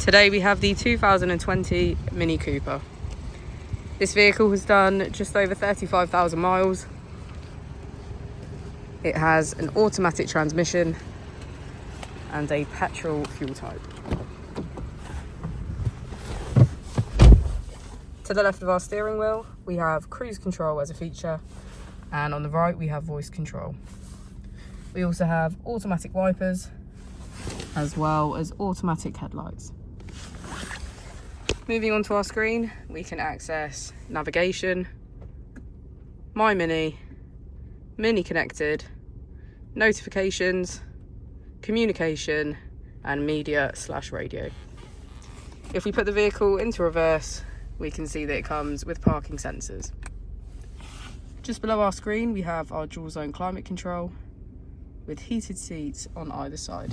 Today we have the 2020 Mini Cooper. This vehicle has done just over 35,000 miles. It has an automatic transmission and a petrol fuel type. To the left of our steering wheel, we have cruise control as a feature, and on the right we have voice control. We also have automatic wipers as well as automatic headlights. Moving on to our screen, we can access navigation, My Mini, Mini Connected, notifications, communication, and media/radio. If we put the vehicle into reverse, we can see that it comes with parking sensors. Just below our screen, we have our dual zone climate control with heated seats on either side.